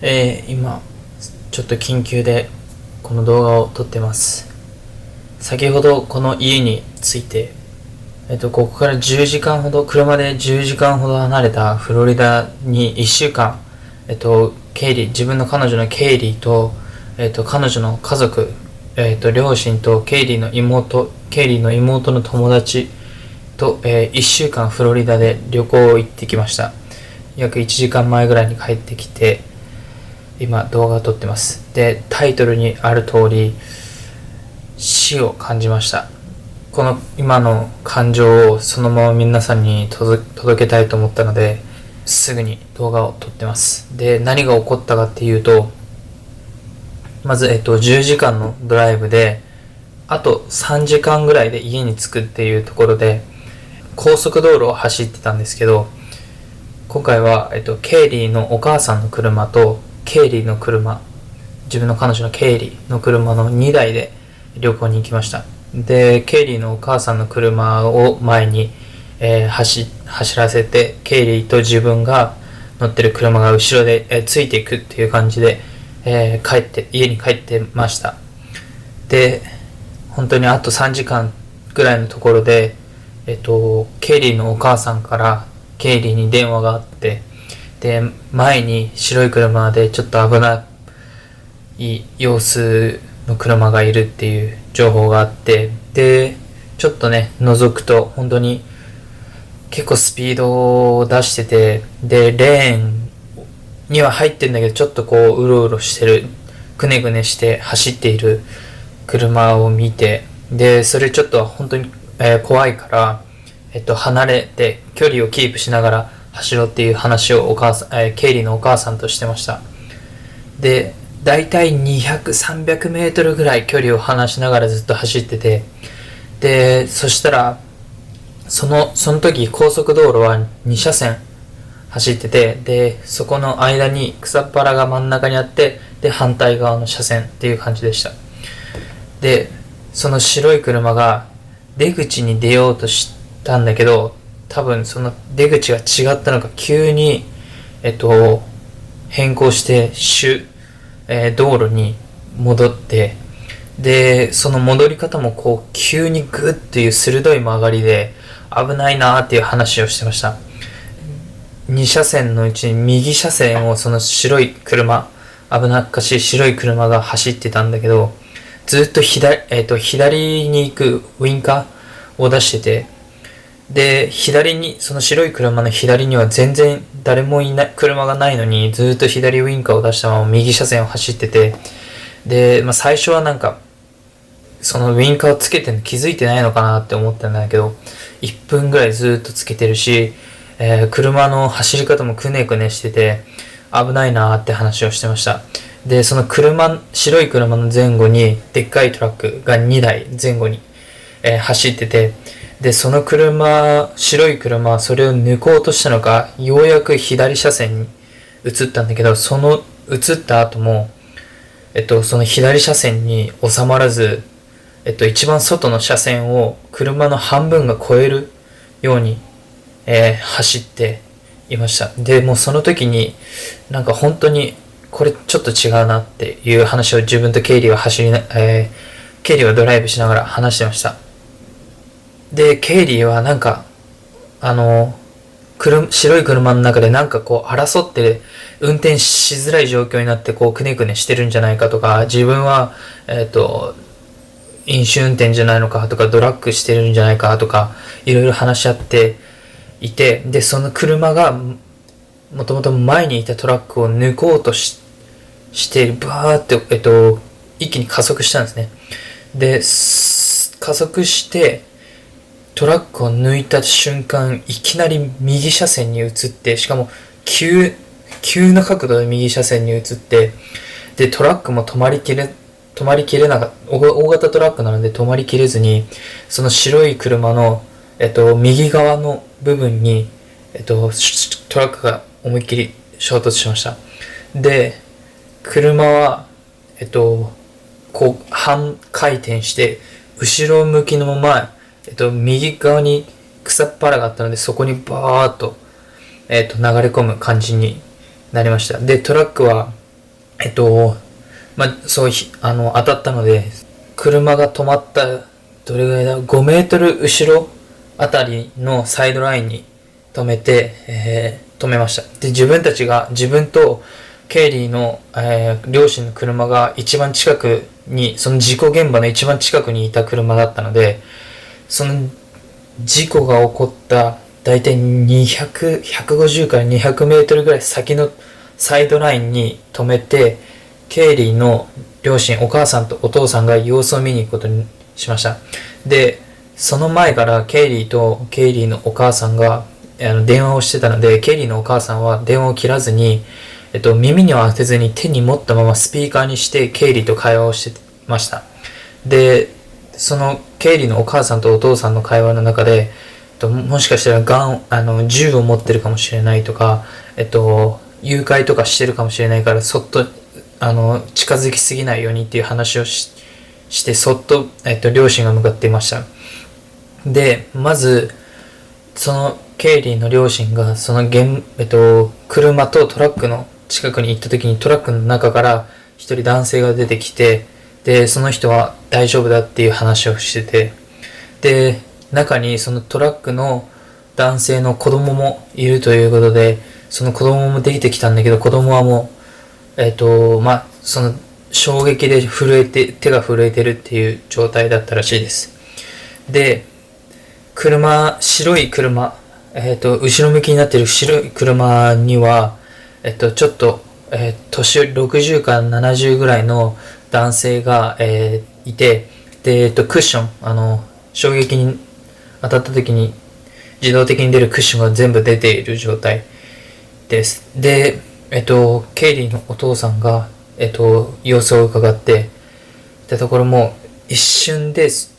今ちょっと緊急でこの動画を撮ってます。先ほどこの家に着いて、ここから10時間ほど、車で10時間ほど離れたフロリダに1週間、自分の彼女のケイリーと、彼女の家族、両親とケイリーの妹の友達と、1週間フロリダで旅行を行ってきました。約1時間前ぐらいに帰ってきて、今動画を撮ってます。で、タイトルにある通り、死を感じました。この今の感情をそのまま皆さんに届けたいと思ったので、すぐに動画を撮ってます。で、何が起こったかっていうと、まず、10時間のドライブで、あと3時間ぐらいで家に着くっていうところで、高速道路を走ってたんですけど、今回は、ケイリーのお母さんの車と、ケイリーの車、自分の彼女のケイリーの車の2台で旅行に行きました。で、ケイリーのお母さんの車を前に、走らせて、ケイリーと自分が乗ってる車が後ろで、ついていくっていう感じで、家に帰ってました。で、本当にあと3時間ぐらいのところで、ケイリーのお母さんからケイリーに電話があって、で、前に白い車でちょっと危ない様子の車がいるっていう情報があって、で、ちょっとね、覗くと本当に結構スピードを出してて、で、レーンには入ってるんだけど、ちょっとこう、うろうろしてる、くねくねして走っている車を見て、で、それちょっと本当に、怖いから、離れて距離をキープしながら走ろうっていう話をケイリーのお母さんとしてました。で、だいたい200、300メートルぐらい距離を離しながらずっと走ってて、で、そしたら、その時高速道路は2車線走ってて、で、そこの間に草っぱらが真ん中にあって、で、反対側の車線っていう感じでした。で、その白い車が出口に出ようとしたんだけど、多分その出口が違ったのか急に、変更して道路に戻って、で、その戻り方もこう急にグッっていう鋭い曲がりで危ないなーっていう話をしてました。2車線のうちに右車線をその白い車、危なっかしい白い車が走ってたんだけど、ずっと左に行くウインカーを出してて、で、その白い車の左には全然誰もいない、車がないのに、ずっと左ウインカーを出したまま右車線を走ってて、で、最初はなんか、そのウインカーをつけてるの気づいてないのかなって思ったんだけど、1分ぐらいずっとつけてるし、車の走り方もくねくねしてて、危ないなーって話をしてました。で、その白い車の前後に、でっかいトラックが2台前後に、走ってて、で、その白い車はそれを抜こうとしたのか、ようやく左車線に移ったんだけど、その移った後も、その左車線に収まらず、一番外の車線を車の半分が超えるように、走っていました。で、もうその時に、なんか本当に、これちょっと違うなっていう話を自分とケイリーはドライブしながら話してました。で、ケイリーはなんか、白い車の中でなんかこう争って運転しづらい状況になってこうくねくねしてるんじゃないかとか、自分は、飲酒運転じゃないのかとか、ドラッグしてるんじゃないかとか、いろいろ話し合っていて、で、その車が、もともと前にいたトラックを抜こうとして、バーって、一気に加速したんですね。で、加速して、トラックを抜いた瞬間、いきなり右車線に移って、しかも急な角度で右車線に移って、で、トラックも止まりきれなかった、大型トラックなので止まりきれずに、その白い車の、右側の部分に、トラックが思いっきり衝突しました。で、車は、こう、半回転して、後ろ向きのまま、右側に草っぱらがあったので、そこにバーっと、流れ込む感じになりました。で、トラックは、そう当たったので、車が止まったどれぐらいだ、5メートル後ろあたりのサイドラインに止めて、止めました。で、自分とケイリーの、両親の車が一番近くに、その事故現場の一番近くにいた車だったので、その事故が起こっただいたい150から200メートルぐらい先のサイドラインに止めて、ケイリーの両親、お母さんとお父さんが様子を見に行くことにしました。で、その前からケイリーとケイリーのお母さんが電話をしてたので、ケイリーのお母さんは電話を切らずに、耳には当てずに手に持ったままスピーカーにしてケイリーと会話をしてました。で、そのケイリーのお母さんとお父さんの会話の中で、もしかしたら銃を持ってるかもしれないとか、誘拐とかしてるかもしれないから、そっと、近づきすぎないようにっていう話をして、そっと、両親が向かっていました。で、まず、そのケイリーの両親が、車とトラックの近くに行った時にトラックの中から一人男性が出てきて、で、その人は大丈夫だっていう話をしてて、で、中にそのトラックの男性の子供もいるということで、その子供も出てきたんだけど、子供はもう、その衝撃で手が震えてるっていう状態だったらしいです。で、白い車、後ろ向きになっている白い車には、ちょっと、年寄り60から70ぐらいの男性が、いて、で、クッション、衝撃に当たった時に自動的に出るクッションが全部出ている状態です。で、ケイリーのお父さんが、様子を伺っていたところも、一瞬で、そ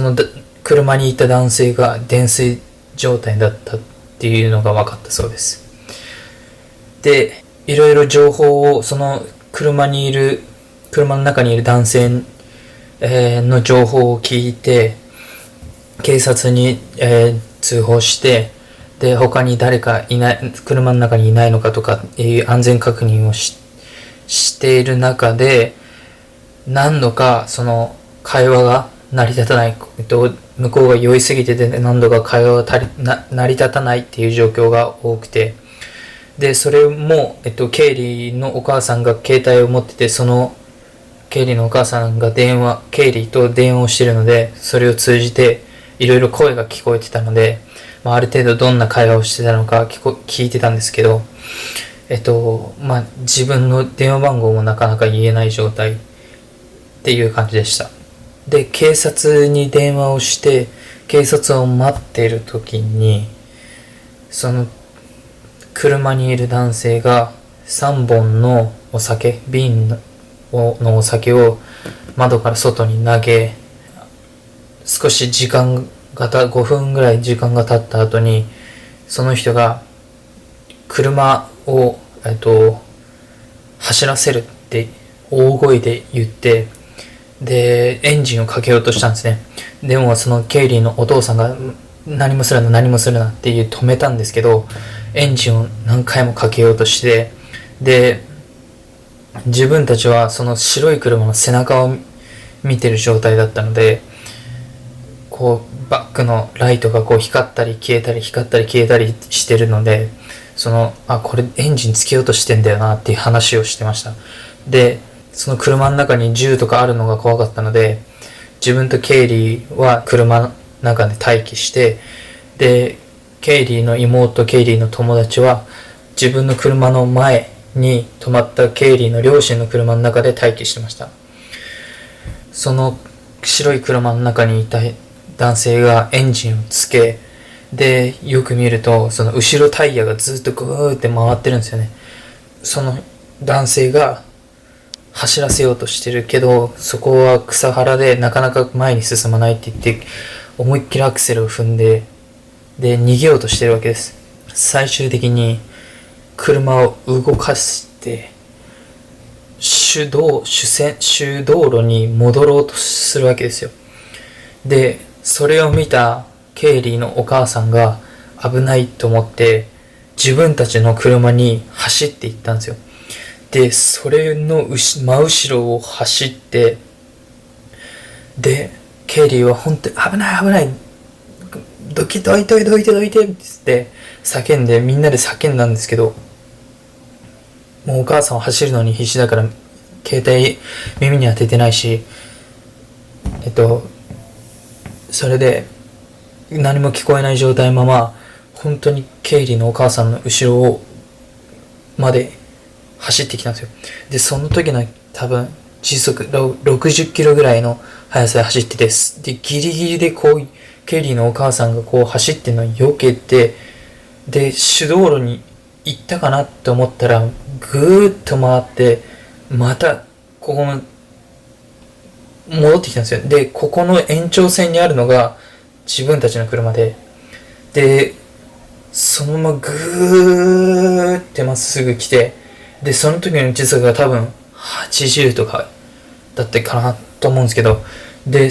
の車にいた男性が泥酔状態だったっていうのが分かったそうです。で、いろいろ情報を、その車の中にいる男性、の情報を聞いて、警察に、通報して、で、他に誰か車の中にいないのかとかいう安全確認をしている中で、何度かその会話が成り立たない、向こうが酔いすぎてて何度か会話が成り立たないっていう状況が多くて、で、それも、ケイリーのお母さんが携帯を持ってて、そのケイリーのお母さんがケイリーと電話をしているので、それを通じていろいろ声が聞こえてたので、ある程度どんな会話をしてたのか聞いてたんですけど、自分の電話番号もなかなか言えない状態っていう感じでした。で、警察に電話をして、警察を待っている時に、その車にいる男性が3本の瓶のお酒を窓から外に投げ、少し5分ぐらい時間が経った後に、その人が車を、走らせるって大声で言って、で、エンジンをかけようとしたんですね。でもそのケイリーのお父さんが何もするなって止めたんですけど、エンジンを何回もかけようとして、で、自分たちはその白い車の背中を見てる状態だったので、バックのライトが光ったり消えたりしてるので、これエンジンつけようとしてんだよなっていう話をしてました。で、その車の中に銃とかあるのが怖かったので、自分とケイリーは車の中で待機して、で、ケイリーの妹、ケイリーの友達は自分の車の前に止まったケイリーの両親の車の中で待機してました。その白い車の中にいた男性がエンジンをつけ、で、よく見ると、その後ろタイヤがずっとグーって回ってるんですよね。その男性が走らせようとしてるけど、そこは草原でなかなか前に進まないって言って、思いっきりアクセルを踏んで、で、逃げようとしてるわけです。最終的に車を動かして、主道路に戻ろうとするわけですよ。で、それを見たケイリーのお母さんが危ないと思って、自分たちの車に走っていったんですよ。で、それの真後ろを走って、で、ケイリーは本当に危ない危ない、どいてって叫んで、みんなで叫んだんですけど、もうお母さんは走るのに必死だから、携帯耳に当ててないし、それで何も聞こえない状態のまま、本当にケイリーのお母さんの後ろをまで走ってきたんですよ。で、その時の多分時速60キロぐらいの速さで走ってて、で、ギリギリでケイリーのお母さんが走ってるのを避けて、で、手道路に行ったかなって思ったら、ぐーっと回って、また、ここの、戻ってきたんですよ。で、ここの延長線にあるのが自分たちの車で、で、そのままぐーってまっすぐ来て、で、その時の時速が多分80とかだったかなと思うんですけど、で、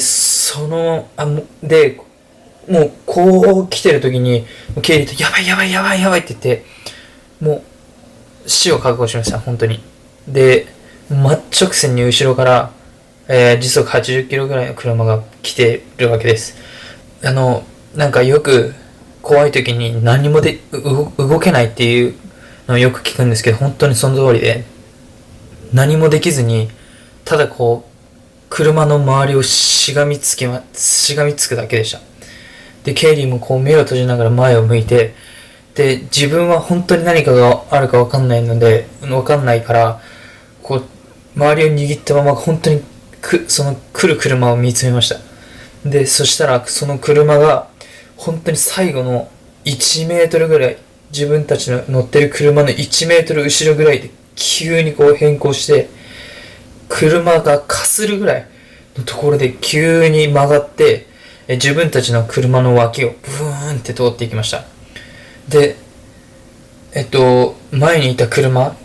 もうこう来てる時に、ケイリーとやばいって言って、もう死を覚悟しました、本当に。で、真直線に後ろから、時速80キロぐらいの車が来てるわけです。なんかよく怖い時に何も動けないっていうのをよく聞くんですけど、本当にその通りで、何もできずに、ただ車の周りをしがみつくだけでした。で、ケイリーも目を閉じながら前を向いて、で、自分は本当に何かがあるかわかんないから、周りを握ったまま本当にその来る車を見つめました。で、そしたらその車が本当に最後の1メートルぐらい、自分たちの乗ってる車の1メートル後ろぐらいで急に変更して、車がかするぐらいのところで急に曲がって、自分たちの車の脇をブーンって通っていきました。で、前にいた車、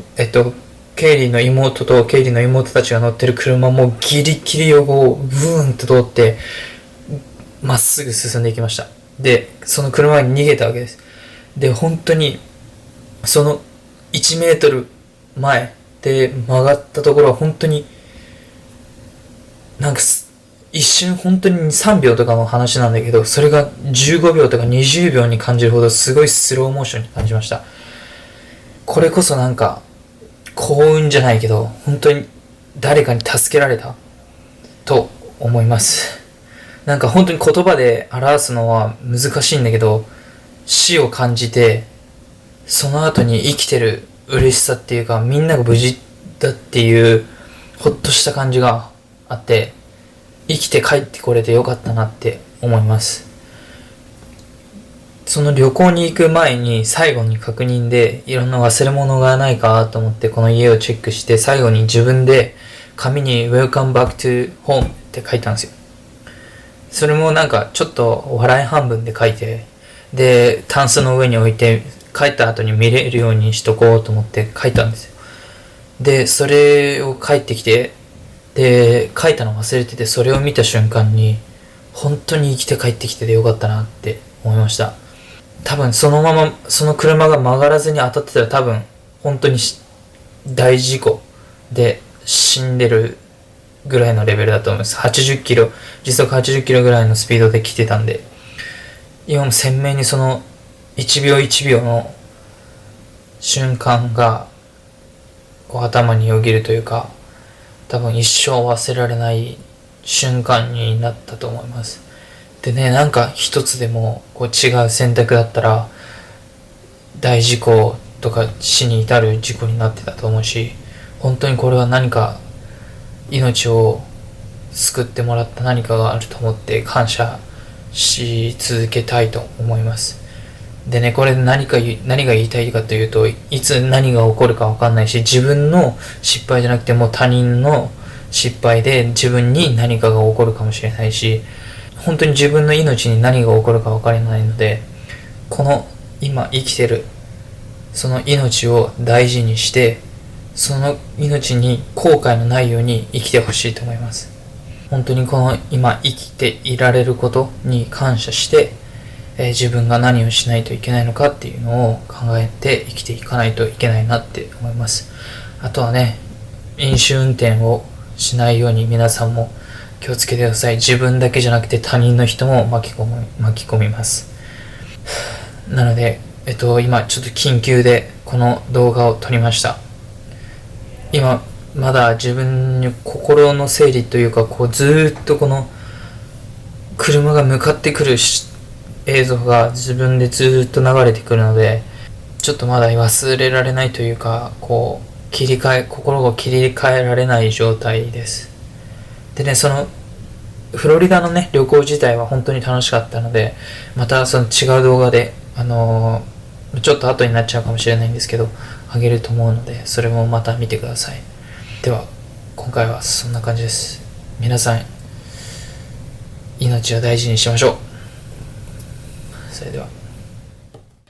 ケイリーの妹とケイリーの妹たちが乗ってる車もギリギリ横をブーンと通って、まっすぐ進んでいきました。で、その車に逃げたわけです。で、本当に、その1メートル前で曲がったところは本当に、なんか一瞬本当に3秒とかの話なんだけど、それが15秒とか20秒に感じるほどすごいスローモーションに感じました。これこそなんか、幸運じゃないけど、本当に誰かに助けられたと思います。なんか本当に言葉で表すのは難しいんだけど、死を感じて、その後に生きてる嬉しさっていうか、みんなが無事だっていうほっとした感じがあって、生きて帰ってこれてよかったなって思います。その旅行に行く前に最後に確認でいろんな忘れ物がないかと思ってこの家をチェックして、最後に自分で紙に Welcome back to home って書いたんですよ。それもなんかちょっと笑い半分で書いて、でタンスの上に置いて帰った後に見れるようにしとこうと思って書いたんですよ。でそれを帰ってきて、で書いたの忘れてて、それを見た瞬間に本当に生きて帰ってきててよかったなって思いました。多分そのままその車が曲がらずに当たってたら多分本当に大事故で死んでるぐらいのレベルだと思います。80キロ、時速80キロぐらいのスピードで来てたんで、今も鮮明にその1秒1秒の瞬間が頭によぎるというか、多分一生忘れられない瞬間になったと思います。でね、なんか一つでも違う選択だったら大事故とか死に至る事故になってたと思うし、本当にこれは何か命を救ってもらった何かがあると思って感謝し続けたいと思います。でね、これで何が言いたいかというと、いつ何が起こるか分かんないし、自分の失敗じゃなくても他人の失敗で自分に何かが起こるかもしれないし、本当に自分の命に何が起こるか分からないので、この今生きてるその命を大事にして、その命に後悔のないように生きてほしいと思います。本当にこの今生きていられることに感謝して、自分が何をしないといけないのかっていうのを考えて生きていかないといけないなって思います。あとはね、飲酒運転をしないように皆さんも気をつけてください。自分だけじゃなくて他人の人も巻き込みます。なので、今ちょっと緊急でこの動画を撮りました。今まだ自分に心の整理というか、ずっとこの車が向かってくる映像が自分でずっと流れてくるので、ちょっとまだ忘れられないというか、心を切り替えられない状態です。でね、そのフロリダのね旅行自体は本当に楽しかったので、またその違う動画でちょっと後になっちゃうかもしれないんですけどあげると思うので、それもまた見てください。では今回はそんな感じです。皆さん命を大事にしましょう。それでは。